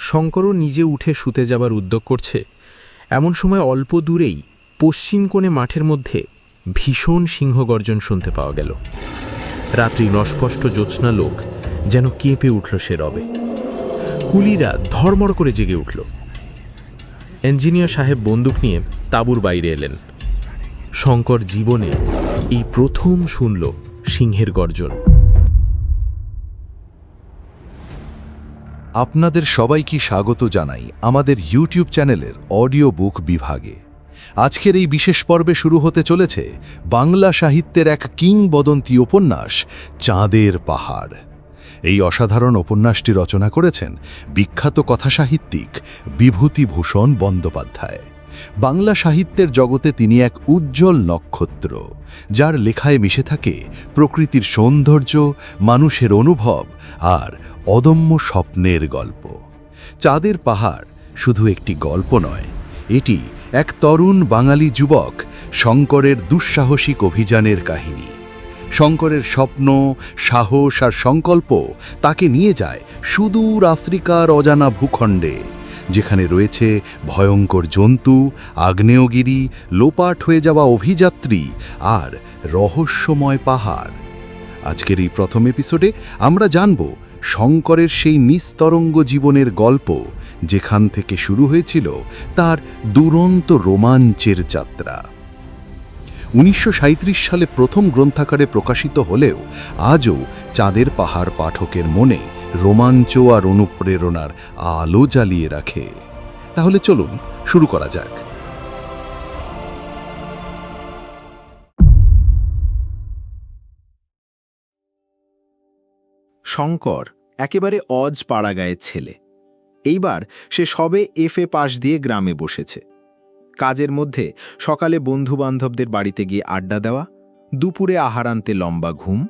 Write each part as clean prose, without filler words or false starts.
শঙ্করও নিজে উঠে শুতে যাবার উদ্যোগ করছে, এমন সময় অল্প দূরেই পশ্চিম কোণে মাঠের মধ্যে ভীষণ সিংহগর্জন শুনতে পাওয়া গেল। রাত্রি নস্পষ্ট জ্যোৎস্না লোক যেন কেঁপে উঠল সে রবে। কুলিরা ধড়মড় করে জেগে উঠল। ইঞ্জিনিয়ার সাহেব বন্দুক নিয়ে তাঁবুর বাইরে এলেন। শঙ্কর জীবনে এই প্রথম শুনল সিংহের গর্জন। আপনাদের সবাইকে স্বাগত জানাই আমাদের ইউটিউব চ্যানেলের অডিও বুক বিভাগে। আজকের এই বিশেষ পর্বে শুরু হতে চলেছে বাংলা সাহিত্যের এক কিংবদন্তি উপন্যাস চাঁদের পাহাড়। এই অসাধারণ উপন্যাসটি রচনা করেছেন বিখ্যাত কথাসাহিত্যিক বিভূতিভূষণ বন্দ্যোপাধ্যায়। বাংলা সাহিত্যের জগতে তিনি এক উজ্জ্বল নক্ষত্র, যার লেখায় মিশে থাকে প্রকৃতির সৌন্দর্য, মানুষের অনুভব আর অদম্য স্বপ্নের গল্প। চাঁদের পাহাড় শুধু একটি গল্প নয়, এটি এক তরুণ বাঙালি যুবক শঙ্করের দুঃসাহসিক অভিযানের কাহিনী। শঙ্করের স্বপ্ন, সাহস আর সংকল্প তাকে নিয়ে যায় সুদূর আফ্রিকার অজানা ভূখণ্ডে, যেখানে রয়েছে ভয়ঙ্কর জন্তু, আগ্নেয়গিরি, লোপাট হয়ে যাওয়া অভিযাত্রী আর রহস্যময় পাহাড়। আজকের এই প্রথম এপিসোডে আমরা জানব শঙ্করের সেই নিস্তরঙ্গ জীবনের গল্প, যেখান থেকে শুরু হয়েছিল তার দুরন্ত রোমাঞ্চের যাত্রা। 1937 সালে প্রথম গ্রন্থাকারে প্রকাশিত হলেও আজও চাঁদের পাহাড় পাঠকের মনে রোমাঞ্চ আর অনুপ্রেরণার আলো জ্বালিয়ে রাখে। তাহলে চলুন শুরু করা যাক। শঙ্কর একেবারে অজ পাড়াগাঁয়ের ছেলে। এইবার সে সবে এফএ পাশ দিয়ে গ্রামে বসেছে। কাজের মধ্যে সকালে বন্ধুবান্ধবদের বাড়িতে গিয়ে আড্ডা দেওয়া, দুপুরে আহার আনতে লম্বা ঘুম,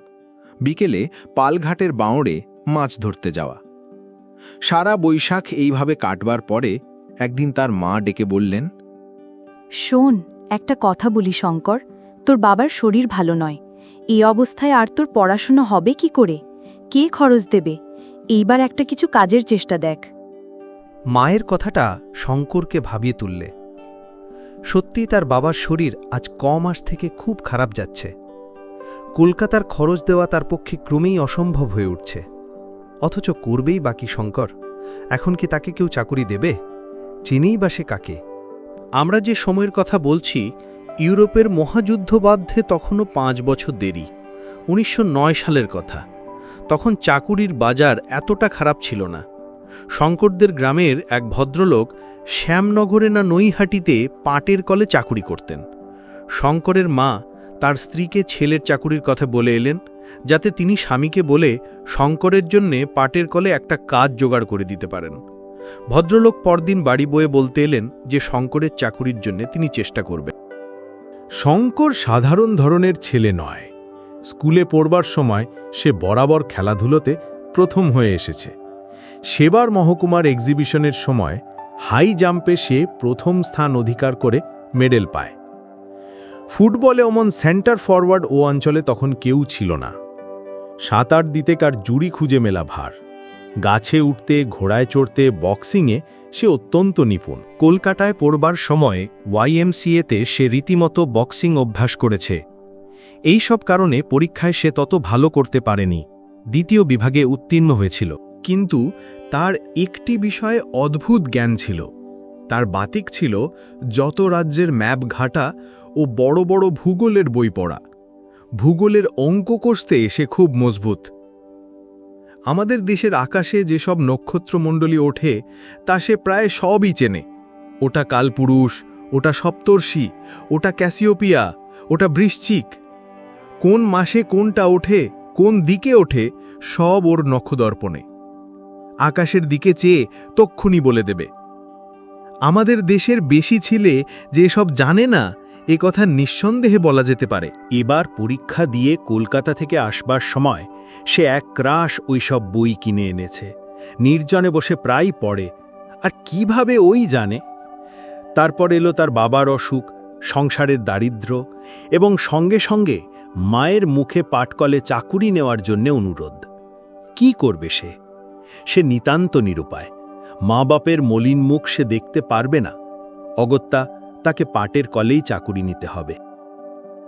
বিকেলে পালঘাটের বাঁওড়ে মাছ ধরতে যাওয়া। সারা বৈশাখ এইভাবে কাটবার পরে একদিন তার মা ডেকে বললেন, শোন, একটা কথা বলি শঙ্কর, তোর বাবার শরীর ভালো নয়। এই অবস্থায় আর তোর পড়াশোনা হবে কি করে? কে খরচ দেবে? এইবার একটা কিছু কাজের চেষ্টা দেখ। মায়ের কথাটা শঙ্করকে ভাবিয়ে তুললে। সত্যি তার বাবার শরীর আজ মাস থেকে খুব খারাপ যাচ্ছে। কলকাতার খরচ দেওয়া তার পক্ষে ক্রমেই অসম্ভব হয়ে উঠছে। অথচ করবেই বাকি শঙ্কর। এখন কি তাকে কেউ চাকুরি দেবে? চিনেই বা সে কাকে? আমরা যে সময়ের কথা বলছি, ইউরোপের মহাযুদ্ধবাধ্যে তখনও 5 বছর দেরি। 1909 সালের কথা। তখন চাকুরির বাজার এতটা খারাপ ছিল না। শঙ্করদের গ্রামের এক ভদ্রলোক শ্যামনগরে না নৈহাটিতে পাটের কলে চাকুরি করতেন। শঙ্করের মা তার স্ত্রীকে ছেলের চাকুরির কথা বলে এলেন, যাতে তিনি স্বামীকে বলে শঙ্করের জন্যে পাটের কলে একটা কাজ জোগাড় করে দিতে পারেন। ভদ্রলোক পরদিন বাড়ি বয়ে বলতে এলেন যে শঙ্করের চাকুরির জন্য তিনি চেষ্টা করবেন। শঙ্কর সাধারণ ধরনের ছেলে নয়। স্কুলে পড়বার সময় সে বরাবর খেলাধুলোতে প্রথম হয়ে এসেছে। সেবার মহকুমার এক্সিবিশনের সময় হাই জাম্পে সে প্রথম স্থান অধিকার করে মেডেল পায়। ফুটবলে অমন সেন্টার ফরওয়ার্ড ও অঞ্চলে তখন কেউ ছিল না। সাঁতার দিতে কার জুড়ি খুঁজে মেলা ভার। গাছে উঠতে, ঘোড়ায় চড়তে, বক্সিংয়ে সে অত্যন্ত নিপুণ। কলকাতায় পড়বার সময় YMCAতে সে রীতিমতো বক্সিং অভ্যাস করেছে। এই সব কারণে পরীক্ষায় সে তত ভালো করতে পারেনি। দ্বিতীয় বিভাগে উত্তীর্ণ হয়েছিল। কিন্তু তার একটি বিষয়ে অদ্ভুত জ্ঞান ছিল। তার বাতিক ছিল যত রাজ্যের ম্যাপ ঘাটা ও বড় বড় ভূগোলের বই পড়া। ভূগোলের অঙ্ক কষতে সে খুব মজবুত। আমাদের দেশের আকাশে যেসব নক্ষত্রমণ্ডলী ওঠে তা সে প্রায় সবই চেনে। ওটা কালপুরুষ, ওটা সপ্তর্ষি, ওটা ক্যাসিওপিয়া, ওটা বৃশ্চিক। কোন মাসে কোনটা ওঠে, কোন দিকে ওঠে, সব ওর নক্ষদর্পণে। আকাশের দিকে চেয়ে তক্ষুনি বলে দেবে। আমাদের দেশের বেশি ছেলে যে সব জানে না, এ কথা নিঃসন্দেহে বলা যেতে পারে। এবার পরীক্ষা দিয়ে কলকাতা থেকে আসবার সময় সে এক ক্রাশ ওইসব বই কিনে এনেছে। নির্জনে বসে প্রায় পড়ে। আর কিভাবে ওই জানে। তারপর এলো তার বাবার অসুখ, সংসারের দারিদ্র্য এবং সঙ্গে সঙ্গে মায়ের মুখে পাটকলে চাকুরি নেওয়ার জন্য অনুরোধ। কি করবে সে? সে নিতান্ত নিরুপায়। মা বাপের মলিন মুখ সে দেখতে পারবে না, অগত্যা তাকে পাটের কলেই চাকুরি নিতে হবে।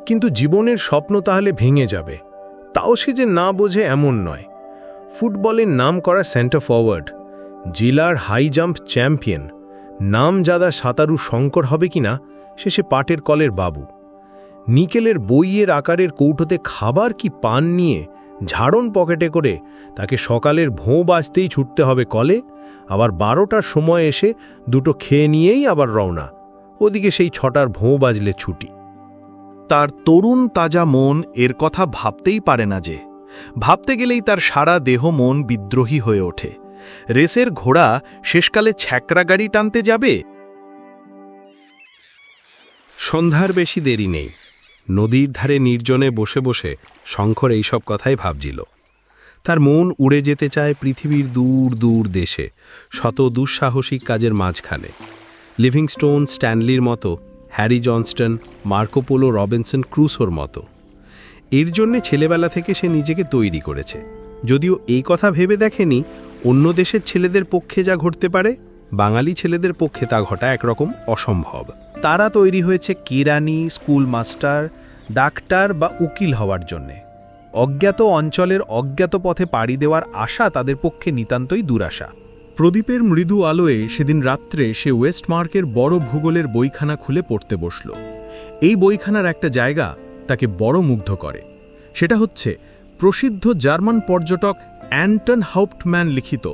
কিন্তু জীবনের স্বপ্ন তাহলে ভেঙে যাবে, তাও সে যে না বোঝে এমন নয়। ফুটবলের নাম করা সেন্টার ফরওয়ার্ড, জেলার হাই জাম্প চ্যাম্পিয়ন, নামজাদা সাঁতারু শঙ্কর হবে কিনা সে পাটের কলের বাবু। নিকেলের বইয়ের আকারের কৌটোতে খাবার কি পান নিয়ে ঝাড়ন পকেটে করে তাকে সকালের ভোঁ বাজতেই ছুটতে হবে কলে, আবার 12টার সময় এসে দুটো খেয়ে নিয়েই আবার রওনা, ওদিকে সেই 6টার ভোঁ বাজলে ছুটি। তার তরুণ তাজা মন এর কথা ভাবতেই পারে না, যে ভাবতে গেলেই তার সারা দেহ মন বিদ্রোহী হয়ে ওঠে। রেসের ঘোড়া শেষকালে ছ্যাকরা গাড়ি টানতে যাবে। সন্ধ্যার বেশি দেরি নেই। নদীর ধারে নির্জনে বসে বসে শঙ্কর এইসব কথাই ভাবছিল। তার মন উড়ে যেতে চায় পৃথিবীর দূর দূর দেশে, শত দুঃসাহসিক কাজের মাঝখানে। লিভিংস্টোন, স্ট্যানলির মতো, Harry Johnston, Marco Polo, Robinson ক্রুসোর মতো। এর জন্যে ছেলেবেলা থেকে সে নিজেকে তৈরি করেছে। যদিও এই কথা ভেবে দেখেনি অন্য দেশের ছেলেদের পক্ষে যা ঘটতে পারে, বাঙালি ছেলেদের পক্ষে তা ঘটা একরকম অসম্ভব। তারা তৈরি হয়েছে কেরানি, স্কুল মাস্টার, ডাক্তার বা উকিল হওয়ার জন্যে। অজ্ঞাত অঞ্চলের অজ্ঞাত পথে পাড়ি দেওয়ার আশা তাদের পক্ষে নিতান্তই দুরাশা। প্রদীপের মৃদু আলোয় সেদিন রাত্রে সে ওয়েস্টমার্কের বড় ভূগোলের বইখানা খুলে পড়তে বসল। এই বইখানার একটা জায়গা তাকে বড় মুগ্ধ করে। সেটা হচ্ছে প্রসিদ্ধ জার্মান পর্যটক অ্যান্টন হাউপ্টম্যান লিখিত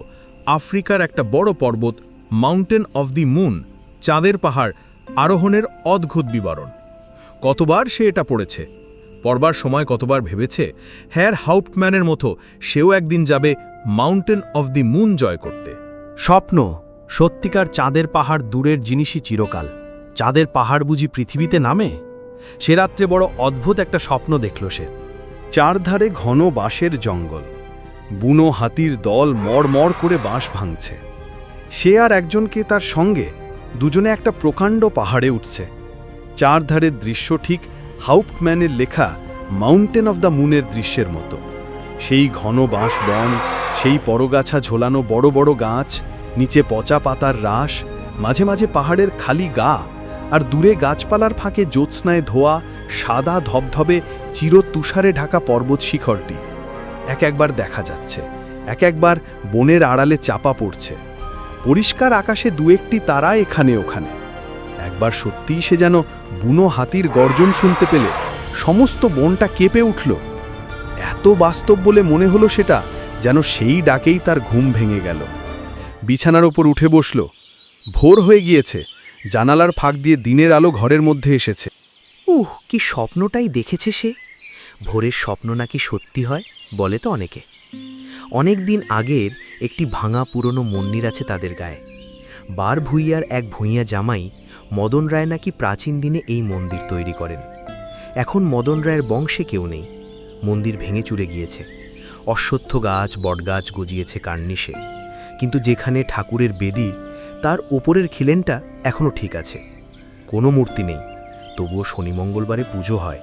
আফ্রিকার একটা বড় পর্বত মাউন্টেন অফ দি মুন, চাঁদের পাহাড় আরোহণের অদ্ভুত বিবরণ। কতবার সে এটা পড়েছে, পড়বার সময় কতবার ভেবেছে হ্যার হাউপ্টম্যানের মতো সেও একদিন যাবে মাউন্টেন অফ দি মুন জয় করতে। স্বপ্ন, সত্যিকার চাঁদের পাহাড় দূরের জিনিসই চিরকাল। চাঁদের পাহাড় বুঝি পৃথিবীতে নামে? সে রাত্রে বড় অদ্ভুত একটা স্বপ্ন দেখল সে। চারধারে ঘন বাঁশের জঙ্গল, বুনো হাতির দল মড়মড় করে বাঁশ ভাঙছে। সে আর একজনকে তার সঙ্গে, দুজনে একটা প্রকাণ্ড পাহাড়ে উঠছে। চারধারের দৃশ্য ঠিক হাউপ্টম্যানের লেখা মাউন্টেন অফ দ্য মুনের দৃশ্যের মতো। সেই ঘন বাঁশ বন, সেই পরগাছা ঝোলানো বড় বড় গাছ, নিচে পচা পাতার রাশ, মাঝে মাঝে পাহাড়ের খালি গা, আর দূরে গাছপালার ফাঁকে জ্যোৎস্নায় ধোয়া সাদা ধবধবে চিরতুষারে ঢাকা পর্বত শিখরটি এক একবার দেখা যাচ্ছে, এক একবার বনের আড়ালে চাপা পড়ছে। পরিষ্কার আকাশে দু একটি তারা এখানে ওখানে। একবার সত্যিই সে যেন বুনো হাতির গর্জন শুনতে পেলে সমস্ত বনটা কেঁপে উঠল। এত বাস্তব বলে মনে হলো সেটা, যেন সেই ডাকেই তার ঘুম ভেঙে গেল। বিছানার ওপর উঠে বসল। ভোর হয়ে গিয়েছে, জানালার ফাঁক দিয়ে দিনের আলো ঘরের মধ্যে এসেছে। কি স্বপ্নটাই দেখেছে সে। ভোরের স্বপ্ন নাকি সত্যি হয় বলে তো অনেকে। অনেক দিন আগের একটি ভাঙা পুরনো মন্দির আছে তাদের গায়ে। বার ভূঁইয়ার এক ভূঁইয়া জামাই মদন রায় নাকি প্রাচীন দিনে এই মন্দির তৈরি করেন। এখন মদন রায়ের বংশে কেউ নেই, মন্দির ভেঙে চুরে গিয়েছে। অশ্বত্থ গাছ, বটগাছ গজিয়েছে কার্নিশে, কিন্তু যেখানে ঠাকুরের বেদি তার ওপরের খিলেনটা এখনও ঠিক আছে। কোনো মূর্তি নেই, তবুও শনি মঙ্গলবারে পুজো হয়।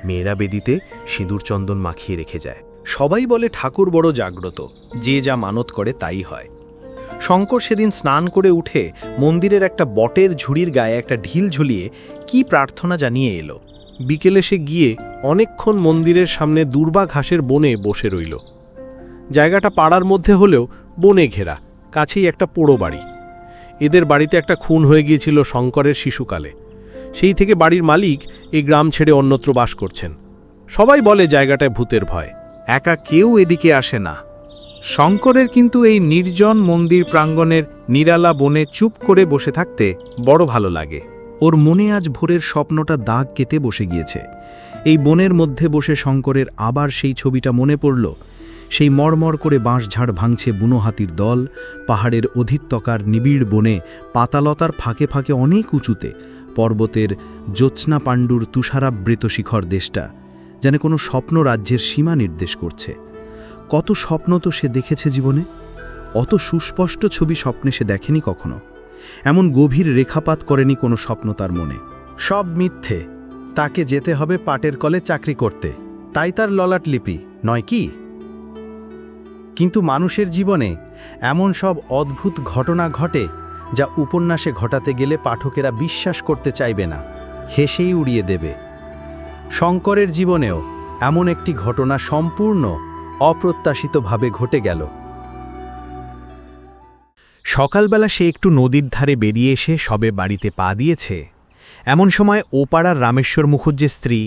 মেয়েরা বেদিতে সিঁদুর চন্দন মাখিয়ে রেখে যায়। সবাই বলে ঠাকুর বড় জাগ্রত, যে যা মানত করে তাই হয়। শঙ্কর সেদিন স্নান করে উঠে মন্দিরের একটা বটের ঝুড়ির গায়ে একটা ঢিল ঝুলিয়ে কি প্রার্থনা জানিয়ে এলো। বিকেলে সে গিয়ে অনেকক্ষণ মন্দিরের সামনে দুর্বা ঘাসের বনে বসে রইল। জায়গাটা পাড়ার মধ্যে হলেও বনে ঘেরা, কাছেই একটা পোড়ো বাড়ি। এদের বাড়িতে একটা খুন হয়ে গিয়েছিল শঙ্করের শিশুকালে। সেই থেকে বাড়ির মালিক এই গ্রাম ছেড়ে অন্যত্র বাস করছেন। সবাই বলে জায়গাটায় ভূতের ভয়, একা কেউ এদিকে আসে না। শঙ্করের কিন্তু এই নির্জন মন্দির প্রাঙ্গণের নিরালা বনে চুপ করে বসে থাকতে বড় ভালো লাগে। ওর মনে আজ ভোরের স্বপ্নটা দাগ কেটে বসে গিয়েছে। এই বনের মধ্যে বসে শঙ্করের আবার সেই ছবিটা মনে পড়ল। সেই মড়মড় করে বাঁশঝাড় ভাঙছে বুনো হাতির দল, পাহাড়ের অধিত্যকার নিবিড় বনে, পাতালতার ফাঁকে ফাঁকে অনেক উঁচুতে পর্বতের জ্যোৎস্না পাণ্ডুর তুষারাবৃত শিখর দেশটা যেন কোনো স্বপ্ন রাজ্যের সীমা নির্দেশ করছে। কত স্বপ্ন তো সে দেখেছে জীবনে, অত সুস্পষ্ট ছবি স্বপ্নে সে দেখেনি কখনো। এমন গভীর রেখাপাত করেনি কোনো স্বপ্ন তার মনে। সব মিথ্যে। তাকে যেতে হবে পাটের কলে চাকরি করতে, তাই তার ললাট লিপি নয় কি? কিন্তু মানুষের জীবনে এমন সব অদ্ভুত ঘটনা ঘটে যা উপন্যাসে ঘটাতে গেলে পাঠকেরা বিশ্বাস করতে চাইবে না, হেসেই উড়িয়ে দেবে। শঙ্করের জীবনেও এমন একটি ঘটনা সম্পূর্ণ অপ্রত্যাশিতভাবে ঘটে গেল। সকালবেলা সে একটু নদীর ধারে বেরিয়ে এসে সবে বাড়িতে পা দিয়েছে, এমন সময় ওপাড়ার রামেশ্বর মুখুজ্জের স্ত্রী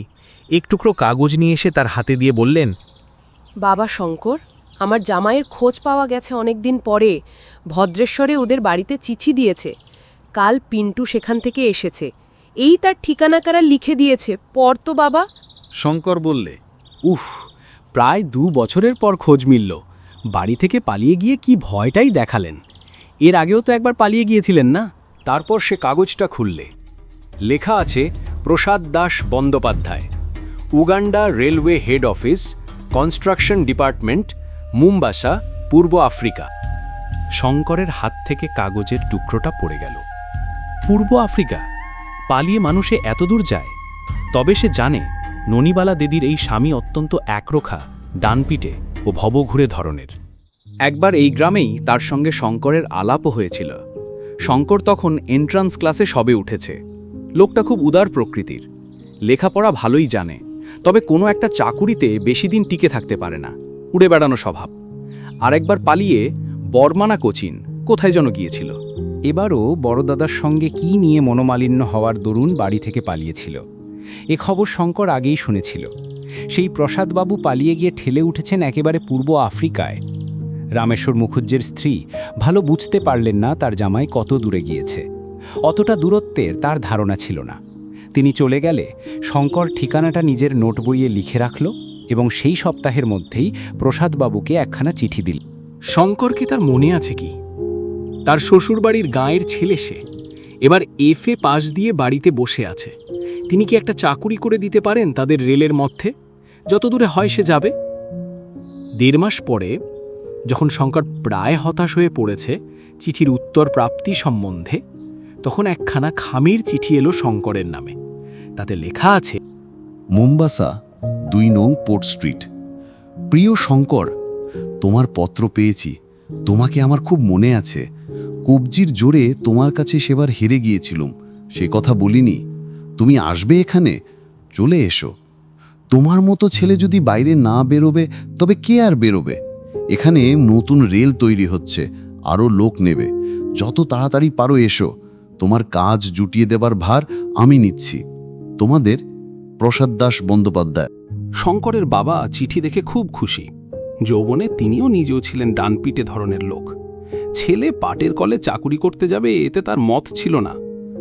এক টুকরো কাগজ নিয়ে এসে তার হাতে দিয়ে বললেন, বাবা শঙ্কর, আমার জামাইয়ের খোঁজ পাওয়া গেছে অনেক দিন পরে। ভদ্রেশ্বরে ওদের বাড়িতে চিঠি দিয়েছে। কাল পিন্টু সেখান থেকে এসেছে। এই তার ঠিকানাকারা লিখে দিয়েছে, পড় তো বাবা। শঙ্কর বললে, উফ, প্রায় 2 বছরের পর খোঁজ মিলল। বাড়ি থেকে পালিয়ে গিয়ে কি ভয়টাই দেখালেন। এর আগেও তো একবার পালিয়ে গিয়েছিলেন না? তারপর সে কাগজটা খুললে। লেখা আছে Prasad Das Bandyopadhyay, Uganda railway head office, construction department, Mombasa, পূর্ব আফ্রিকা। শঙ্করের হাত থেকে কাগজের টুকরোটা পড়ে গেল। পূর্ব আফ্রিকা? পালিয়ে মানুষে এতদূর যায়? তবে সে জানে ননিবালা দিদির এই স্বামী অত্যন্ত একরোখা, ডানপিটে ও ভবঘুরে ধরনের। একবার এই গ্রামেই তার সঙ্গে শঙ্করের আলাপও হয়েছিল। শঙ্কর তখন এন্ট্রান্স ক্লাসে সবে উঠেছে। লোকটা খুব উদার প্রকৃতির, লেখাপড়া ভালোই জানে, তবে কোনো একটা চাকুরিতে বেশি দিন টিকে থাকতে পারে না, উড়ে বেড়ানো স্বভাব। আরেকবার পালিয়ে বর্মানা কোচিন কোথায় যেন গিয়েছিল। এবারও বড়দাদার সঙ্গে কি নিয়ে মনোমালিন্য হওয়ার দরুন বাড়ি থেকে পালিয়েছিল। এ খবর শঙ্কর আগেই শুনেছিল। সেই প্রসাদবাবু পালিয়ে গিয়ে ঠেলে উঠেছেন একেবারে পূর্ব আফ্রিকায়। রামেশ্বর মুখুজ্জের স্ত্রী ভালো বুঝতে পারলেন না তার জামাই কত দূরে গিয়েছে। অতটা দূরত্বের তার ধারণা ছিল না। তিনি চলে গেলে শঙ্কর ঠিকানাটা নিজের নোট বইয়ে লিখে রাখল এবং সেই সপ্তাহের মধ্যেই প্রসাদবাবুকে একখানা চিঠি দিল। শঙ্করকে তার মনে আছে কি? তার শ্বশুরবাড়ির গাঁয়ের ছেলে সে। এবার এফএ পাশ দিয়ে বাড়িতে বসে আছে। তিনি কি একটা চাকুরি করে দিতে পারেন তাদের রেলের মধ্যে? যত দূরে হয় সে যাবে। 1.5 মাস পরে যখন শঙ্কর প্রায় হতাশ হয়ে পড়েছে চিঠির উত্তর প্রাপ্তি সম্বন্ধে, তখন একখানা খামির চিঠি এলো শঙ্করের নামে। তাতে লেখা আছে, মুম্বাসা 2 নং পোর্ট স্ট্রিট। প্রিয় শঙ্কর, তোমার পত্র পেয়েছি। তোমাকে আমার খুব মনে আছে। কবজির জোরে তোমার কাছে সেবার হেরে গিয়েছিলুম, সে কথা বলিনি। তুমি আসবে এখানে? চলে এসো। তোমার মতো ছেলে যদি বাইরে না বেরোবে তবে কে আর বেরোবে? এখানে নতুন রেল তৈরি হচ্ছে, আরও লোক নেবে। যত তাড়াতাড়ি পারো এসো। তোমার কাজ জুটিয়ে দেবার ভার আমি নিচ্ছি। তোমাদের প্রসাদ দাস বন্দ্যোপাধ্যায়। শঙ্করের বাবা চিঠি দেখে খুব খুশি। যৌবনে তিনিও নিজেও ছিলেন ডানপিটে ধরনের লোক। ছেলে পাটের কলে চাকুরি করতে যাবে এতে তার মত ছিল না।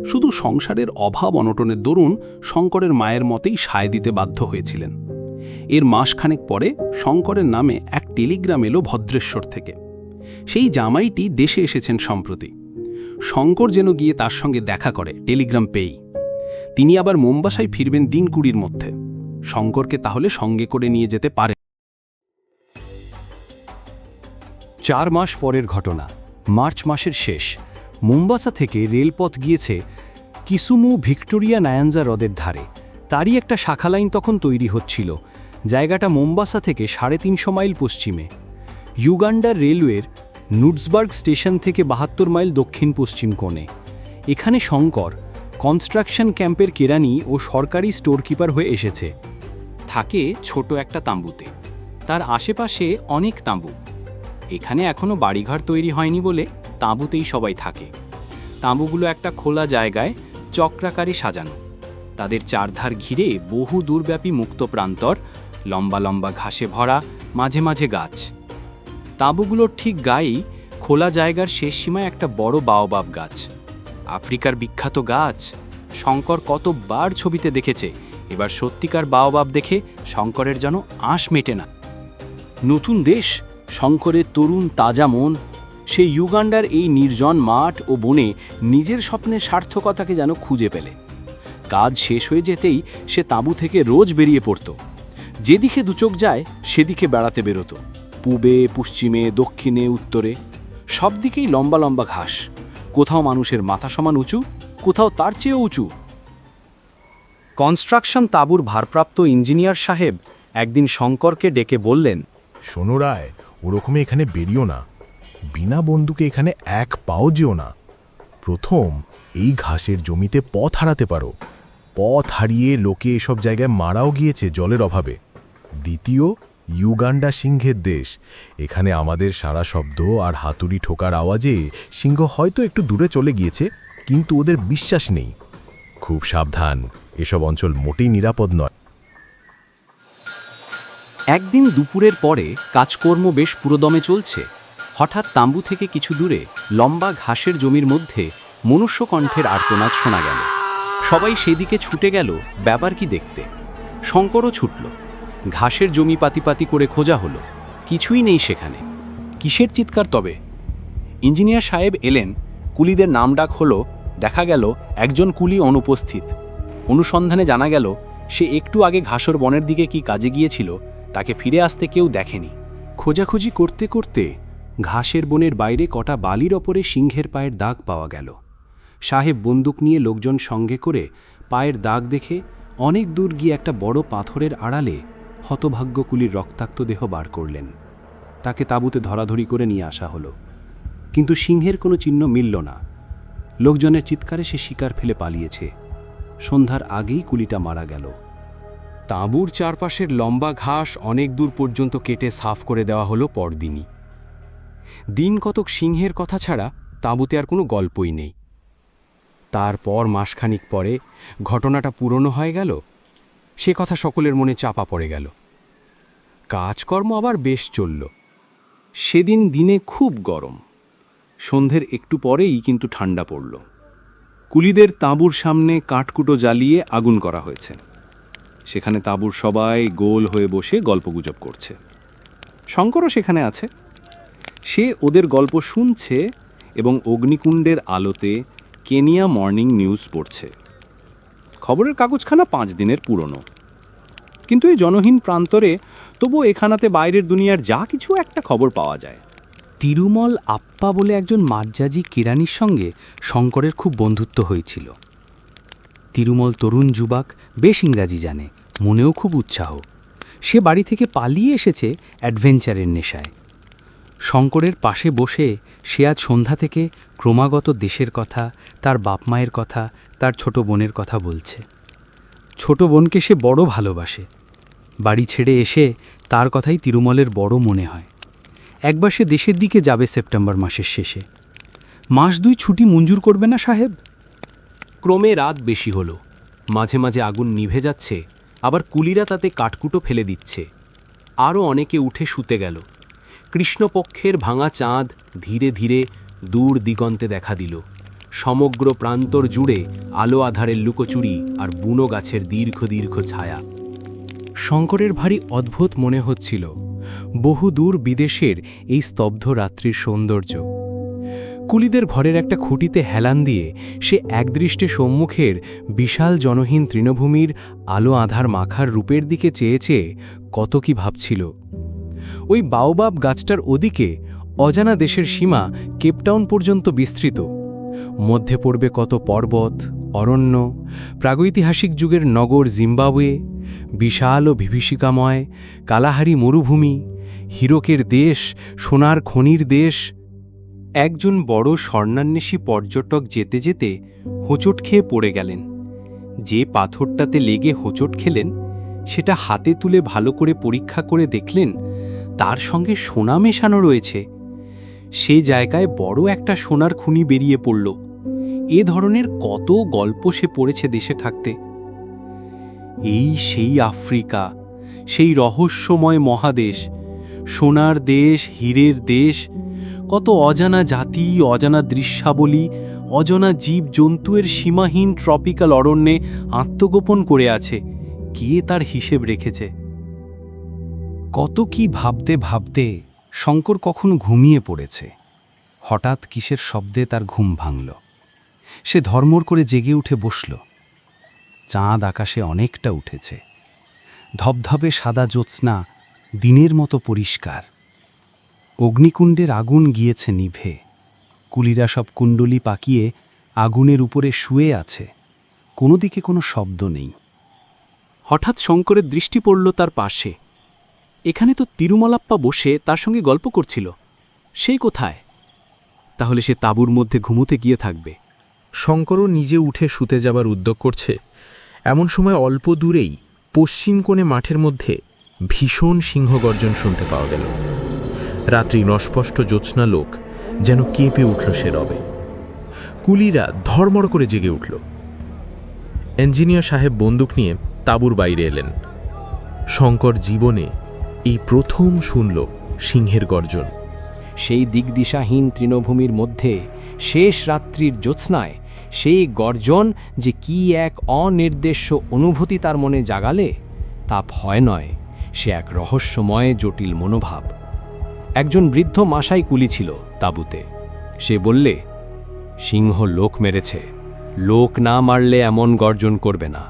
শুধু সংসারের অভাব অনটনের দরুন শঙ্করের মায়ের মতেই সায় দিতে বাধ্য হয়েছিলেন। এর মাসখানেক পরে শঙ্করের নামে এক টেলিগ্রাম এলো ভদ্রেশ্বর থেকে। সেই জামাইটি দেশে এসেছেন সম্প্রতি। শঙ্কর যেন গিয়ে তার সঙ্গে দেখা করে টেলিগ্রাম পেয়েই। তিনি আবার মুম্বাসায় ফিরবেন 2 দিনের মধ্যে। শঙ্করকে তাহলে সঙ্গে করে নিয়ে যেতে পারে। 4 মাস পরের ঘটনা। মার্চ মাসের শেষ। মুম্বাসা থেকে রেলপথ গিয়েছে কিসুমু ভিক্টোরিয়া নায়াঞ্জা হ্রদের ধারে। তারই একটা শাখা লাইন তখন তৈরি হচ্ছিল। জায়গাটা মুম্বাসা থেকে 350 মাইল পশ্চিমে। ইউগান্ডার রেলওয়ের নুটসবার্গ স্টেশন থেকে 72 মাইল দক্ষিণ পশ্চিম কোণে। এখানে শঙ্কর কনস্ট্রাকশন ক্যাম্পের কেরানি ও সরকারি স্টোর কিপার হয়ে এসেছে। থাকে ছোট একটা তাঁবুতে। তার আশেপাশে অনেক তাঁবু। এখানে এখনও বাড়িঘর তৈরি হয়নি বলে তাঁবুতেই সবাই থাকে। তাঁবুগুলো একটা খোলা জায়গায় চক্রাকারে সাজানো। তাদের চারধার ঘিরে বহু দূরব্যাপী মুক্ত প্রান্তর, লম্বা লম্বা ঘাসে ভরা, মাঝে মাঝে গাছ। তাঁবুগুলোর ঠিক গায়েই খোলা জায়গার শেষ সীমায় একটা বড় বাওবাব গাছ। আফ্রিকার বিখ্যাত গাছ। শঙ্কর কতবার ছবিতে দেখেছে। এবার সত্যিকার বাওবাব দেখে শঙ্করের যেন আঁশ মেটে না। নতুন দেশ, শঙ্করের তরুণ তাজা মন। সে ইউগান্ডার এই নির্জন মাঠ ও বনে নিজের স্বপ্নের সার্থকতাকে যেন খুঁজে পেলে। কাজ শেষ হয়ে যেতেই সে তাঁবু থেকে রোজ বেরিয়ে পড়ত। যেদিকে দুচোখ যায় সেদিকে বেড়াতে বেরোতো। পূবে, পশ্চিমে, দক্ষিণে, উত্তরে, সব দিকেই লম্বা লম্বা ঘাস। কোথাও মানুষের মাথা সমান উঁচু, কোথাও তার চেয়েও উঁচু। কনস্ট্রাকশন তাঁবুর ভারপ্রাপ্ত ইঞ্জিনিয়ার সাহেব একদিন শঙ্করকে ডেকে বললেন, শোনো রায়, ওরকমে এখানে বেরিও না, বিনা বন্দুকে এখানে এক পাও যেও না। প্রথম, এই ঘাসের জমিতে পথ হারাতে পারো, পথ হারিয়ে লোকে এসব জায়গায় মারাও গিয়েছে জলের অভাবে। দ্বিতীয়, ইউগান্ডা সিংহের দেশ, এখানে আমাদের সারা শব্দ আর হাতুড়ি ঠোকার আওয়াজে সিংহ হয়তো একটু দূরে চলে গিয়েছে, কিন্তু ওদের বিশ্বাস নেই। খুব সাবধান, এসব অঞ্চল মোটেই নিরাপদ নয়। একদিন দুপুরের পরে কাজকর্ম বেশ পুরোদমে চলছে। হঠাৎ তাঁবু থেকে কিছু দূরে লম্বা ঘাসের জমির মধ্যে মনুষ্যকণ্ঠের আর্তনাদ শোনা গেল। সবাই সেদিকে ছুটে গেল ব্যাপার কি দেখতে। শঙ্করও ছুটল। ঘাসের জমি পাতি পাতি করে খোঁজা হলো, কিছুই নেই সেখানে। কিসের চিৎকার তবে? ইঞ্জিনিয়ার সাহেব এলেন, কুলিদের নাম ডাক হলো, দেখা গেল একজন কুলি অনুপস্থিত। অনুসন্ধানে জানা গেল সে একটু আগে ঘাসর বনের দিকে কি কাজে গিয়েছিল, তাকে ফিরে আসতে কেউ দেখেনি। খোঁজাখুঁজি করতে করতে ঘাসের বনের বাইরে কটা বালির ওপরে সিংহের পায়ের দাগ পাওয়া গেল। সাহেব বন্দুক নিয়ে লোকজন সঙ্গে করে পায়ের দাগ দেখে অনেক দূর গিয়ে একটা বড় পাথরের আড়ালে হতভাগ্য কুলির রক্তাক্ত দেহ বার করলেন। তাকে তাঁবুতে ধরাধরি করে নিয়ে আসা হলো, কিন্তু সিংহের কোনো চিহ্ন মিলল না। লোকজনের চিৎকারে সে শিকার ফেলে পালিয়েছে। সন্ধ্যার আগেই কুলিটা মারা গেল। তাঁবুর চারপাশের লম্বা ঘাস অনেক দূর পর্যন্ত কেটে সাফ করে দেওয়া হলো পরদিনই। দিন কতক সিংহের কথা ছাড়া তাঁবুতে আর কোনো গল্পই নেই। তারপর মাসখানিক পরে ঘটনাটা পুরনো হয়ে গেল, সে কথা সকলের মনে চাপা পড়ে গেল। কাজকর্ম আবার বেশ চলল। সেদিন দিনে খুব গরম, সন্ধ্যের একটু পরেই কিন্তু ঠান্ডা পড়ল। কুলিদের তাঁবুর সামনে কাঠকুটো জ্বালিয়ে আগুন করা হয়েছে। সেখানে তাঁবুর সবাই গোল হয়ে বসে গল্পগুজব করছে। শঙ্করও সেখানে আছে। সে ওদের গল্প শুনছে এবং অগ্নিকুণ্ডের আলোতে কেনিয়া মর্নিং নিউজ পড়ছে। খবরের কাগজখানা 5 দিনের পুরনো, কিন্তু এই জনহীন প্রান্তরে তবুও এখানাতে বাইরের দুনিয়ার যা কিছু একটা খবর পাওয়া যায়। তিরুমল আপ্পা বলে একজন মাজ্জাজি কিরানির সঙ্গে শঙ্করের খুব বন্ধুত্ব হয়েছিল। তিরুমল তরুণ যুবক, বেশ ইংরাজি জানে, মনেও খুব উৎসাহ। সে বাড়ি থেকে পালিয়ে এসেছে অ্যাডভেঞ্চারের নেশায়। শঙ্করের পাশে বসে সে আজ সন্ধ্যা থেকে ক্রমাগত দেশের কথা, তার বাপ মায়ের কথা, তার ছোট বোনের কথা বলছে। ছোট বোনকে সে বড় ভালোবাসে। বাড়ি ছেড়ে এসে তার কথাই তিরুমলের বড় মনে হয়। একবার সে দেশের দিকে যাবে সেপ্টেম্বর মাসের শেষে। মাস 2 ছুটি মঞ্জুর করবে না সাহেব? ক্রমে রাত বেশি হলো, মাঝে মাঝে আগুন নিভে যাচ্ছে, আবার কুলিরা তাতে কাঠকুটো ফেলে দিচ্ছে। আরও অনেকে উঠে শুতে গেল। কৃষ্ণপক্ষের ভাঙা চাঁদ ধীরে ধীরে দূর দিগন্তে দেখা দিল। সমগ্র প্রান্তর জুড়ে আলো আধারের লুকোচুরি আর বুনো গাছের দীর্ঘ দীর্ঘ ছায়া। শঙ্করের ভারী অদ্ভুত মনে হচ্ছিল বহু দূর বিদেশের এই স্তব্ধ রাত্রির সৌন্দর্য। কুলিদের ঘরের একটা খুঁটিতে হেলান দিয়ে সে একদৃষ্টে সম্মুখের বিশাল জনহীন তৃণভূমির আলো আধার মাখার রূপের দিকে চেয়ে চেয়ে কত কি ভাবছিল। ওই বাওবাব গাছটার ওদিকে অজানা দেশের সীমা কেপটাউন পর্যন্ত বিস্তৃত। মধ্যে পড়বে কত পর্বত, অরণ্য, প্রাগৈতিহাসিক যুগের নগর জিম্বাবুয়ে, বিশাল ও বিভীষিকাময় কালাহারি মরুভূমি, হীরকের দেশ, সোনার খনির দেশ। একজন বড় স্বর্ণান্বেষী পর্যটক যেতে যেতে হোঁচট খেয়ে পড়ে গেলেন। যে পাথরটাতে লেগে হোঁচট খেলেন সেটা হাতে তুলে ভালো করে পরীক্ষা করে দেখলেন তার সঙ্গে সোনা মেশানো রয়েছে। সে জায়গায় বড় একটা সোনার খুনি বেরিয়ে পড়ল। এ ধরনের কত গল্প সে পড়েছে দেশে থাকতে। এই সেই আফ্রিকা, সেই রহস্যময় মহাদেশ, সোনার দেশ, হীরের দেশ। কত অজানা জাতি, অজানা দৃশ্যাবলী, অজানা জীব জন্তুয়ের সীমাহীন ট্রপিক্যাল অরণ্যে আত্মগোপন করে আছে। কে তার হিসেব রেখেছে? কত কি ভাবতে ভাবতে শঙ্কর কখন ঘুমিয়ে পড়েছে। হঠাৎ কিসের শব্দে তার ঘুম ভাঙল। সে ধর্মর করে জেগে উঠে বসল। চাঁদ আকাশে অনেকটা উঠেছে। ধবধবে সাদা জ্যোৎস্না দিনের মতো পরিষ্কার। অগ্নিকুণ্ডের আগুন গিয়েছে নিভে। কুলিরা সব কুণ্ডলি পাকিয়ে আগুনের উপরে শুয়ে আছে। কোনো দিকে কোনো শব্দ নেই। হঠাৎ শঙ্করের দৃষ্টি পড়ল তার পাশে। এখানে তো তিরুমলাপ্পা বসে তার সঙ্গে গল্প করছিল, সেই কোথায়? তাহলে সে তাঁবুর মধ্যে ঘুমোতে গিয়ে থাকবে। শঙ্করও নিজে উঠে শুতে যাবার উদ্যোগ করছে, এমন সময় অল্প দূরেই পশ্চিম কোণে মাঠের মধ্যে ভীষণ সিংহগর্জন শুনতে পাওয়া গেল। রাত্রি নস্পষ্ট জ্যোৎস্না লোক যেন কেঁপে উঠল সে রবে। কুলিরা ধর্মড় করে জেগে উঠল। ইঞ্জিনিয়ার সাহেব বন্দুক নিয়ে তাঁবুর বাইরে এলেন। শঙ্কর জীবনে এই প্রথম শুনল সিংহের গর্জন। সেই দিগদিশাহীন তৃণভূমির মধ্যে শেষ রাত্রির জ্যোৎস্নায় সেই গর্জন যে কি এক অনির্দেশ্য অনুভূতি তার মনে জাগালে, তা ভয় নয়, সে এক রহস্যময় জটিল মনোভাব। একজন বৃদ্ধ মাসাই কুলি ছিল তাঁবুতে। সে বললে, সিংহ লোক মেরেছে, লোক না মারলে এমন গর্জন করবে না।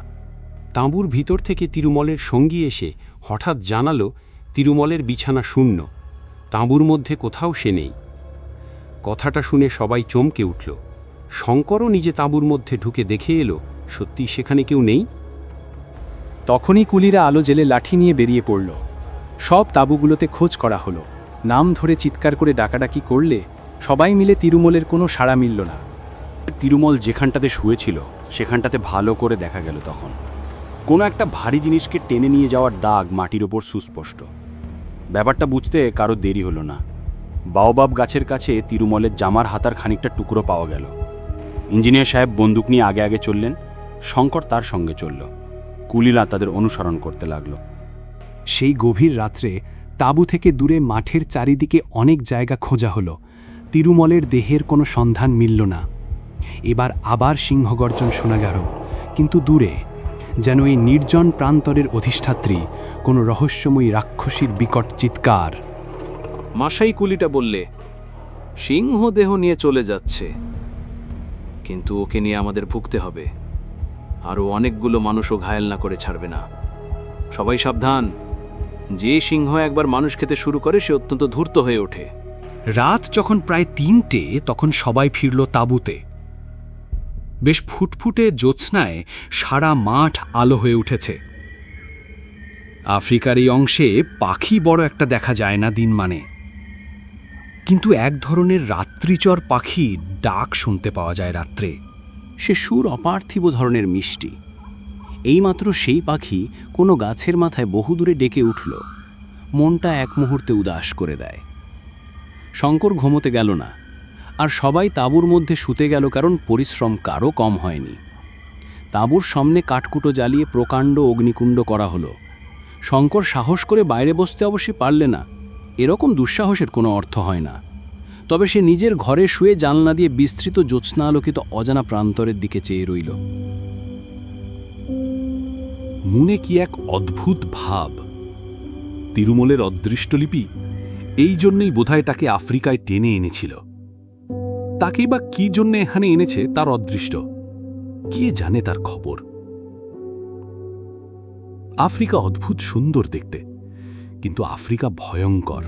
তাঁবুর ভিতর থেকে তিরুমলের সঙ্গী এসে হঠাৎ জানালো তিরুমলের বিছানা শূন্য, তাঁবুর মধ্যে কোথাও সে নেই। কথাটা শুনে সবাই চমকে উঠল। শঙ্করও নিজে তাঁবুর মধ্যে ঢুকে দেখে এলো সত্যি সেখানে কেউ নেই। তখনই কুলিরা আলো জেলে লাঠি নিয়ে বেরিয়ে পড়ল। সব তাঁবুগুলোতে খোঁজ করা হলো। নাম ধরে চিৎকার করে ডাকাডাকি করলে সবাই মিলে তিরুমলের কোনো সাড়া মিলল না। তিরুমল যেখানটাতে শুয়েছিল সেখানটাতে ভালো করে দেখা গেল। তখন কোনো একটা ভারী জিনিসকে টেনে নিয়ে যাওয়ার দাগ মাটির ওপর সুস্পষ্ট। ব্যাপারটা বুঝতে কারো দেরি হলো না। বাওবাব গাছের কাছে তিরুমলের জামার হাতার খানিকটা টুকরো পাওয়া গেল। ইঞ্জিনিয়ার সাহেব বন্দুক নিয়ে আগে আগে চললেন, শঙ্কর তার সঙ্গে চলল। কুলিরা তাদের অনুসরণ করতে লাগল। সেই গভীর রাত্রে তাঁবু থেকে দূরে মাঠের চারিদিকে অনেক জায়গা খোঁজা হলো। তিরুমলের দেহের কোনো সন্ধান মিলল না। এবার আবার সিংহগর্জন শোনা গেল, কিন্তু দূরে, যেন এই নির্জন প্রান্তরের অধিষ্ঠাত্রী কোনো রহস্যময়ী রাক্ষসীর বিকট চিৎকার। মাসাই কুলিটা বললে, সিংহ দেহ নিয়ে চলে যাচ্ছে, কিন্তু ওকে নিয়ে আমাদের ভুগতে হবে। আরও অনেকগুলো মানুষও ঘায়েল না করে ছাড়বে না। সবাই সাবধান, যে সিংহ একবার মানুষ খেতে শুরু করে সে অত্যন্ত ধূর্ত হয়ে ওঠে। রাত যখন প্রায় ৩টে, তখন সবাই ফিরল তাঁবুতে। বেশ ফুটফুটে জ্যোৎস্নায় সারা মাঠ আলো হয়ে উঠেছে। আফ্রিকার এই অংশে পাখি বড় একটা দেখা যায় না দিন মানে, কিন্তু এক ধরনের রাত্রিচর পাখি ডাক শুনতে পাওয়া যায় রাত্রে। সে সুর অপার্থিব ধরনের মিষ্টি। এইমাত্র সেই পাখি কোনো গাছের মাথায় বহুদূরে ডেকে উঠল, মনটা এক মুহূর্তে উদাস করে দেয়। শঙ্কর ঘুমোতে গেল না, আর সবাই তাঁবুর মধ্যে শুতে গেল, কারণ পরিশ্রম কারও কম হয়নি। তাঁবুর সামনে কাঠকুটো জ্বালিয়ে প্রকাণ্ড অগ্নিকুণ্ড করা হলো। শঙ্কর সাহস করে বাইরে বসতে অবশ্যই পারলে না, এরকম দুঃসাহসের কোনো অর্থ হয় না। তবে সে নিজের ঘরে শুয়ে জানলা দিয়ে বিস্তৃত জ্যোৎস্না আলোকিত অজানা প্রান্তরের দিকে চেয়ে রইল। মনে কি এক অদ্ভুত ভাব। তিরুমলের অদৃষ্টলিপি, এই জন্যই বোধহয় তাকে আফ্রিকায় টেনে এনেছিল। তাকেই বা কি জন্য এখানে এনেছে তার অদৃষ্ট, কে জানে তার খবর। আফ্রিকা অদ্ভুত সুন্দর দেখতে, কিন্তু আফ্রিকা ভয়ঙ্কর।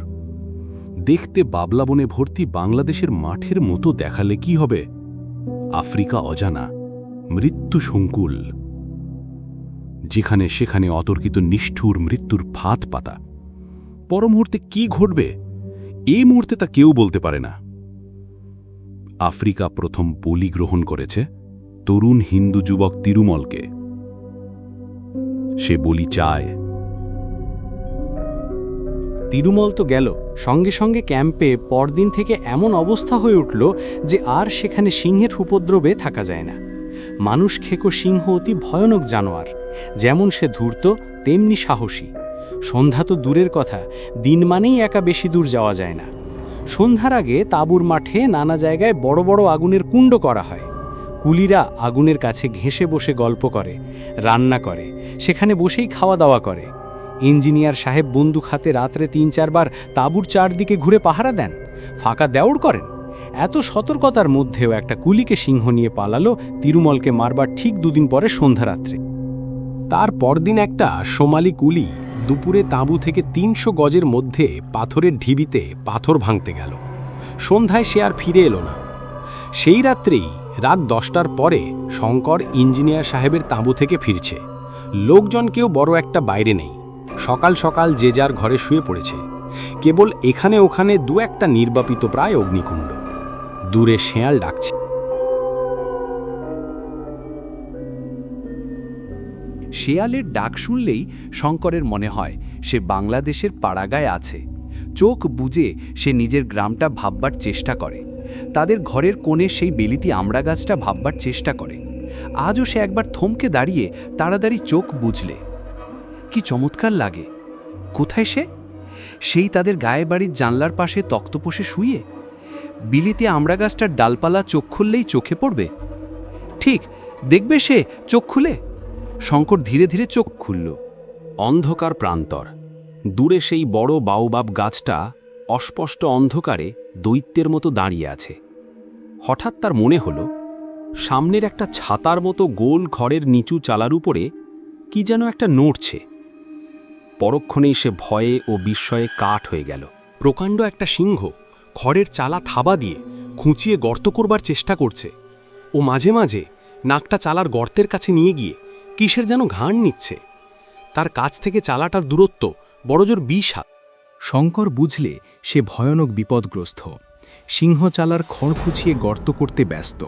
দেখতে বাবলা বনে ভর্তি বাংলাদেশের মাঠের মতো দেখালে কি হবে? আফ্রিকা অজানা, মৃত্যু সংকুল, যেখানে সেখানে অতর্কিত নিষ্ঠুর মৃত্যুর ফাঁদ পাতা। পরমুহূর্তে কি ঘটবে এই মুহূর্তে তা কেউ বলতে পারে না। আফ্রিকা প্রথম বলি গ্রহণ করেছে তরুণ হিন্দু যুবক তিরুমলকে। সে বলি চায়। তিরুমল তো গেল, সঙ্গে সঙ্গে ক্যাম্পে পরদিন থেকে এমন অবস্থা হয়ে উঠল যে আর সেখানে সিংহের উপদ্রবে থাকা যায় না। মানুষ খেকো সিংহ অতি ভয়ানক জানোয়ার, যেমন সে ধূর্ত তেমনি সাহসী। সন্ধ্যা তো দূরের কথা, দিন মানেই একা বেশি দূর যাওয়া যায় না। সন্ধ্যার আগে তাঁবুর মাঠে নানা জায়গায় বড় বড় আগুনের কুণ্ড করা হয়। কুলিরা আগুনের কাছে ঘেঁষে বসে গল্প করে, রান্না করে, সেখানে বসেই খাওয়া দাওয়া করে। ইঞ্জিনিয়ার সাহেব বন্দুক হাতে রাত্রে ৩-৪ বার তাঁবুর চারদিকে ঘুরে পাহারা দেন, ফাঁকা দেওড় করেন। এত সতর্কতার মধ্যেও একটা কুলিকে সিংহ নিয়ে পালালো তিরুমলকে মারবার ঠিক 2 দিন পরে সন্ধ্যারাত্রে। তার পরদিন একটা সোমালি কুলি দুপুরে তাঁবু থেকে ৩০০ গজের মধ্যে পাথরের ঢিবিতে পাথর ভাঙতে গেল। সন্ধ্যায় সে আর ফিরে এলো না। সেই রাত্রেই রাত 10টার পরে শঙ্কর ইঞ্জিনিয়ার সাহেবের তাঁবু থেকে ফিরছে। লোকজন কেউ বড় একটা বাইরে নেই। সকাল সকাল যে যার ঘরে শুয়ে পড়েছে। কেবল এখানে ওখানে দু একটা নির্বাপিত প্রায় অগ্নিকুণ্ড। দূরে শেয়াল ডাকছে। শেয়ালের ডাক শুনলেই শঙ্করের মনে হয় সে বাংলাদেশের পাড়াগায় আছে। চোখ বুজে সে নিজের গ্রামটা ভাববার চেষ্টা করে, তাদের ঘরের কোণে সেই বেলিতি আমড়া গাছটা ভাববার চেষ্টা করে। আজও সে একবার থমকে দাঁড়িয়ে তাড়াতাড়ি চোখ বুঝলে। কি চমৎকার লাগে! কোথায় সে? সেই তাদের গায়ে বাড়ির জানলার পাশে তক্তপোষে শুয়ে। বিলিতি আমড়া গাছটার ডালপালা চোখ খুললেই চোখে পড়বে। ঠিক দেখবে সে চোখ খুলে। শঙ্কর ধীরে ধীরে চোখ খুলল। অন্ধকার প্রান্তর। দূরে সেই বড় বাউবাব গাছটা অস্পষ্ট অন্ধকারে দৈত্যের মতো দাঁড়িয়ে আছে। হঠাৎ তার মনে হল সামনের একটা ছাতার মতো গোল ঘরের নিচু চালার উপরে কি যেন একটা নড়ছে। পরক্ষণেই সে ভয়ে ও বিস্ময়ে কাঠ হয়ে গেল। প্রকাণ্ড একটা সিংহ ঘরের চালা থাবা দিয়ে খুঁচিয়ে গর্ত করবার চেষ্টা করছে। ও মাঝে মাঝে নাকটা চালার গর্তের কাছে নিয়ে গিয়ে কিসের যেন ঘাড় নিচ্ছে। তার কাছ থেকে চালাটার দূরত্ব বড়জোর 20 হাত। শঙ্কর বুঝলে সে ভয়ানক বিপদগ্রস্ত। সিংহ চালার খড় খুঁচিয়ে গর্ত করতে ব্যস্ত।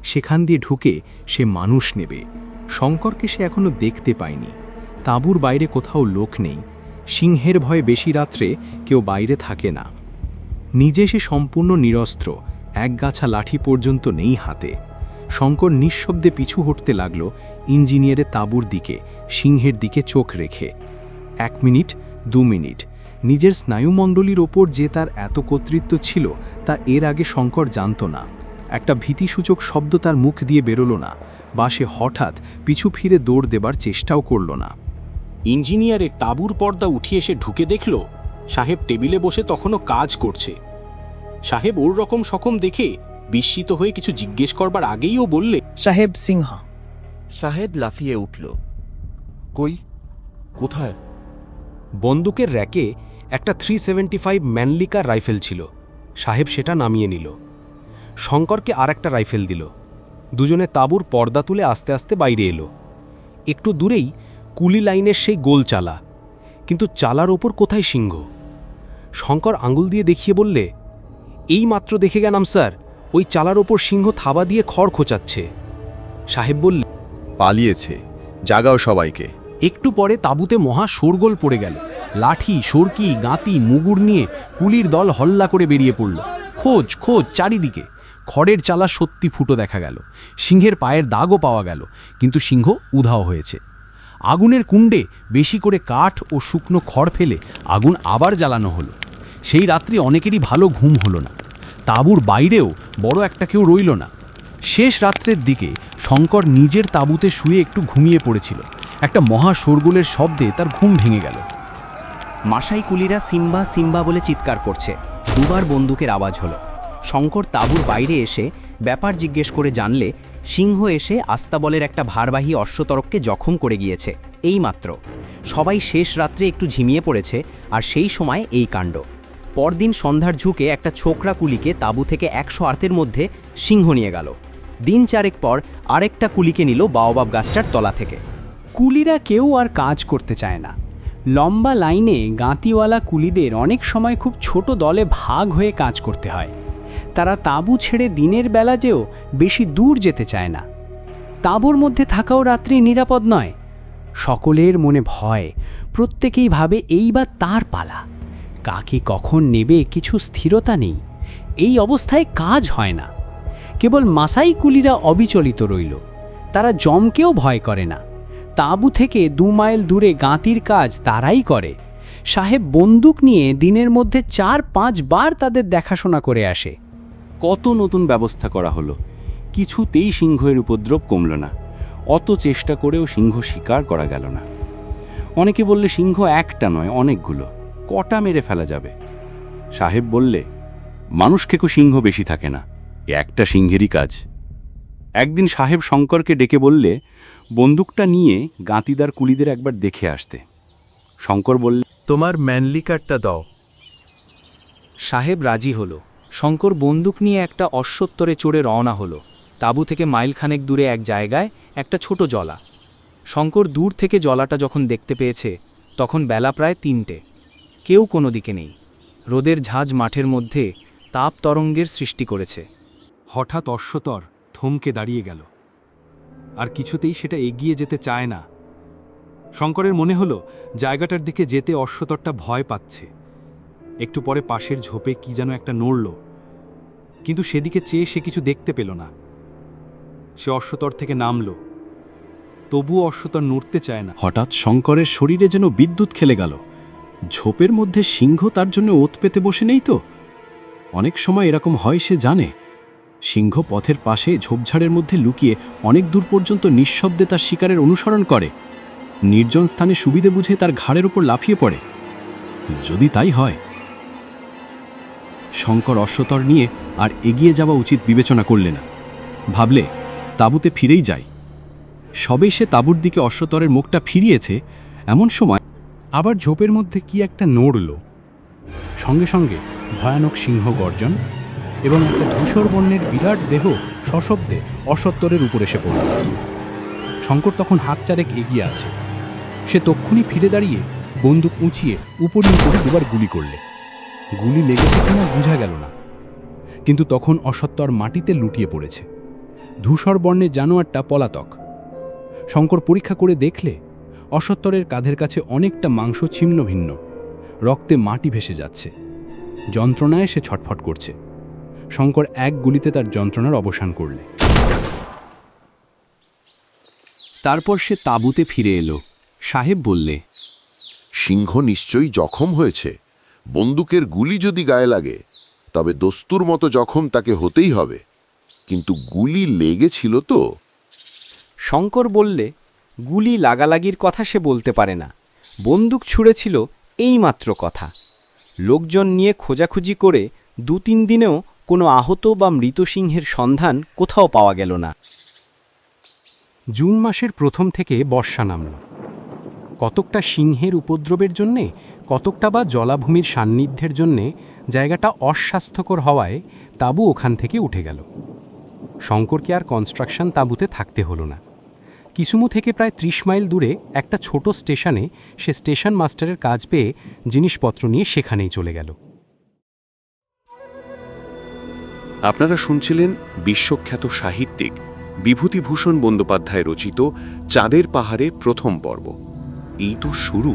সেখান দিয়ে ঢুকে সে মানুষ নেবে। শঙ্করকে সে এখনো দেখতে পায়নি। তাঁবুর বাইরে কোথাও লোক নেই। সিংহের ভয়ে বেশি রাত্রে কেউ বাইরে থাকে না। নিজে সে সম্পূর্ণ নিরস্ত্র, একগাছা লাঠি পর্যন্ত নেই হাতে। শঙ্কর নিঃশব্দে পিছু হটতে লাগল ইঞ্জিনিয়ারের তাঁবুর দিকে, সিংহের দিকে চোখ রেখে। 1 মিনিট, 2 মিনিট। নিজের স্নায়ুমণ্ডলীর ওপর যে তার এত কর্তৃত্ব ছিল তা এর আগে শঙ্কর জানত না। একটা ভীতিসূচক শব্দ তার মুখ দিয়ে বেরোল না, বা সে হঠাৎ পিছু ফিরে দৌড় দেবার চেষ্টাও করল না। ইঞ্জিনিয়ারের তাঁবুর পর্দা উঠিয়ে এসে ঢুকে দেখল সাহেব টেবিলে বসে তখনও কাজ করছে। সাহেব ওর রকম সকম দেখে বিস্মিত হয়ে কিছু জিজ্ঞেস করবার আগেই ও বললে, সাহেব সিংহা। সাহেব লাফিয়ে উঠল। কই? কোথায়? বন্দুকের র্যাকে একটা 375 ম্যানলিকার রাইফেল ছিল। সাহেব সেটা নামিয়ে নিল। শঙ্করকে আর একটা রাইফেল দিল। দুজনে তাঁবুর পর্দা তুলে আস্তে আস্তে বাইরে এলো। একটু দূরেই কুলি লাইনের সেই গোল চালা, কিন্তু চালার ওপর কোথায় সিংহ? শঙ্কর আঙুল দিয়ে দেখিয়ে বললে, এই মাত্র দেখে গেলাম স্যার, ওই চালার ওপর সিংহ থাবা দিয়ে খড় খোঁচাচ্ছে। সাহেব বললে, পালিয়েছে, জাগাও সবাইকে। একটু পরে তাঁবুতে মহা শোরগোল পড়ে গেল। লাঠি, সরকি, গাঁতি, মুগুর নিয়ে কুলির দল হল্লা করে বেরিয়ে পড়ল। খোঁজ খোঁজ চারিদিকে। খড়ের চালা সত্যি ফুটো দেখা গেল। সিংহের পায়ের দাগও পাওয়া গেল, কিন্তু সিংহ উধাও হয়েছে। আগুনের কুণ্ডে বেশি করে কাঠ ও শুকনো খড় ফেলে আগুন আবার জ্বালানো হলো। সেই রাত্রি অনেকেরই ভালো ঘুম হলো না। তাঁবুর বাইরেও বড় একটা কেউ রইল না। শেষ রাত্রের দিকে শঙ্কর নিজের তাঁবুতে শুয়ে একটু ঘুমিয়ে পড়েছিল। একটা মহা শোরগোলের শব্দে তার ঘুম ভেঙে গেল। মাসাই কুলিরা সিম্বা সিম্বা বলে চিৎকার করছে। দুবার বন্দুকের আওয়াজ হলো। শঙ্কর তাঁবুর বাইরে এসে ব্যাপার জিজ্ঞেস করে জানলে সিংহ এসে আস্তাবলের একটা ভারবাহী অশ্বতরককে জখম করে গিয়েছে এইমাত্র। সবাই শেষ রাত্রে একটু ঝিমিয়ে পড়েছে, আর সেই সময় এই কাণ্ড। পরদিন সন্ধ্যার ঝুঁকে একটা ছোকরা কুলিকে তাঁবু থেকে 108 মধ্যে সিংহ নিয়ে গেল। দিন 4 পর আরেকটা কুলিকে নিল বাওবাব গাছটার তলা থেকে। কুলিরা কেউ আর কাজ করতে চায় না। লম্বা লাইনে গাঁতিওয়ালা কুলিদের অনেক সময় খুব ছোট দলে ভাগ হয়ে কাজ করতে হয়। তারা তাঁবু ছেড়ে দিনের বেলা যেও বেশি দূর যেতে চায় না। তাঁবুর মধ্যে থাকাও রাত্রি নিরাপদ নয়। সকলের মনে ভয়, প্রত্যেকেই ভাবে এইবার তার পালা। কাকে কখন নেবে কিছু স্থিরতা নেই। এই অবস্থায় কাজ হয় না। কেবল মাসাই কুলিরা অবিচলিত রইল। তারা জমকেও ভয় করে না। তাঁবু থেকে 2 মাইল দূরে গাঁতির কাজ তারাই করে। সাহেব বন্দুক নিয়ে দিনের মধ্যে 4-5 বার তাদের দেখাশোনা করে আসে। কত নতুন ব্যবস্থা করা হলো, কিছুতেই সিংহের উপদ্রব কমল না। অত চেষ্টা করেও সিংহ শিকার করা গেল না। অনেকে বললে সিংহ একটা নয়, অনেকগুলো, কটা মেরে ফেলা যাবে? সাহেব বললে, মানুষ খেকো সিংহ বেশি থাকে না, একটা সিংহেরই কাজ। একদিন সাহেব শঙ্করকে ডেকে বললে বন্দুকটা নিয়ে গাঁতিদার কুলিদের একবার দেখে আসতে। শঙ্কর বললে, তোমার ম্যানলিকারটা দাও। সাহেব রাজি হলো। শঙ্কর বন্দুক নিয়ে একটা অশ্বত্তরে চড়ে রওনা হলো। তাঁবু থেকে মাইলখানেক দূরে এক জায়গায় একটা ছোট জলা। শঙ্কর দূর থেকে জলাটা যখন দেখতে পেয়েছে তখন বেলা প্রায় 3টে। কেউ কোনো দিকে নেই। রোদের ঝাঁজ মাঠের মধ্যে তাপ তরঙ্গের সৃষ্টি করেছে। হঠাৎ অশ্বতর থমকে দাঁড়িয়ে গেল, আর কিছুতেই সেটা এগিয়ে যেতে চায় না। শঙ্করের মনে হলো জায়গাটার দিকে যেতে অশ্বতরটা ভয় পাচ্ছে। একটু পরে পাশের ঝোপে কি যেন একটা নড়ল, কিন্তু সেদিকে চেয়ে সে কিছু দেখতে পেল না। সে অশ্বতর থেকে নামল, তবুও অশ্বতর নড়তে চায় না। হঠাৎ শঙ্করের শরীরে যেন বিদ্যুৎ খেলে গেল। ঝোপের মধ্যে সিংহ তার জন্য ওত পেতে বসে নেই তো? অনেক সময় এরকম হয়, সে জানে। সিংহ পথের পাশে ঝোপঝাড়ের মধ্যে লুকিয়ে অনেক দূর পর্যন্ত নিঃশব্দে তার শিকারের অনুসরণ করে, নির্জন স্থানে সুবিধে বুঝে তার ঘাড়ের উপর লাফিয়ে পড়ে। যদি তাই হয়, শঙ্কর অশ্বতর নিয়ে আর এগিয়ে যাওয়া উচিত বিবেচনা করলে না। ভাবলে তাঁবুতে ফিরেই যায়। সবেই সে তাঁবুর দিকে অশ্বতরের মুখটা ফিরিয়েছে, এমন সময় আবার ঝোপের মধ্যে কি একটা নড়ল। সঙ্গে সঙ্গে ভয়ানক সিংহ গর্জন এবং একটা ধূসর বর্ণের বিরাট দেহ সশব্দে অশ্বতরের উপর এসে পড়ল। শঙ্কর তখন হাত চারেক এগিয়ে আছে। সে তক্ষুনি ফিরে দাঁড়িয়ে বন্দুক উঁচিয়ে উপরিম করে দুবার গুলি করলে। গুলি লেগেছে কিনা বোঝা গেল না, কিন্তু তখন অশ্বতর মাটিতে লুটিয়ে পড়েছে। ধূসর বর্ণের জানোয়ারটা পলাতক। শঙ্কর পরীক্ষা করে দেখলে অশ্বতরের কাঁধের কাছে অনেকটা মাংস ছিন্ন ভিন্ন, রক্তে মাটি ভেসে যাচ্ছে। যন্ত্রণায় সে ছটফট করছে। শঙ্কর এক গুলিতে তার যন্ত্রণার অবসান করলে। তারপর সে তাঁবুতে ফিরে এলো। সাহেব বললে, সিংহ নিশ্চয়ই জখম হয়েছে। বন্দুকের গুলি যদি গায়ে লাগে, তবে দস্তুর মতো জখম তাকে হতেই হবে। কিন্তু গুলি লেগেছিল তো? শঙ্কর বললে, গুলি লাগালাগির কথা সে বলতে পারে না। বন্দুক ছুঁড়েছিল এইমাত্র কথা। লোকজন নিয়ে খোঁজাখুঁজি করে 2-3 দিনেও কোনো আহত বা মৃত সিংহের সন্ধান কোথাও পাওয়া গেল না। জুন মাসের প্রথম থেকে বর্ষা নামল। কতকটা সিংহের উপদ্রবের জন্যে, কতকটা বা জলাভূমির সান্নিধ্যের জন্যে জায়গাটা অস্বাস্থ্যকর হওয়ায় তাঁবু ওখান থেকে উঠে গেল। শঙ্করকে আর কনস্ট্রাকশন তাঁবুতে থাকতে হলো না। কিসুমু থেকে প্রায় 30 মাইল দূরে একটা ছোট স্টেশনে সে স্টেশন মাস্টারের কাজ পেয়ে জিনিসপত্র নিয়ে সেখানেই চলে গেল। আপনারা শুনছিলেন বিশ্বখ্যাত সাহিত্যিক বিভূতিভূষণ বন্দ্যোপাধ্যায় রচিত চাঁদের পাহাড়ের প্রথম পর্ব। এই তো শুরু।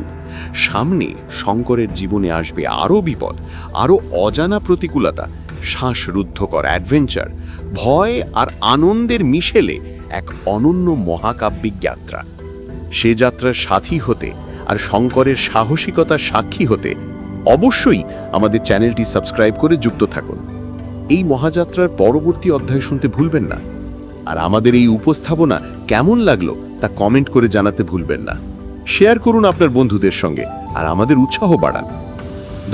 সামনে শঙ্করের জীবনে আসবে আরও বিপদ, আরও অজানা প্রতিকূলতা, শ্বাসরুদ্ধকর অ্যাডভেঞ্চার, ভয় আর আনন্দের মিশেলে এক অনন্য মহাকাব্যিক যাত্রা। সে যাত্রার সাথী হতে আর শঙ্করের সাহসিকতার সাক্ষী হতে অবশ্যই আমাদের চ্যানেলটি সাবস্ক্রাইব করে যুক্ত থাকুন। এই মহাযাত্রার পরবর্তী অধ্যায় শুনতে ভুলবেন না। আর আমাদের এই উপস্থাপনা কেমন লাগলো তা কমেন্ট করে জানাতে ভুলবেন না। শেয়ার করুন আপনার বন্ধুদের সঙ্গে আর আমাদের উৎসাহ বাড়ান।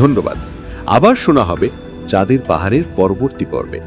ধন্যবাদ। আবার শোনা হবে চাঁদের পাহাড়ের পরবর্তী পর্বে।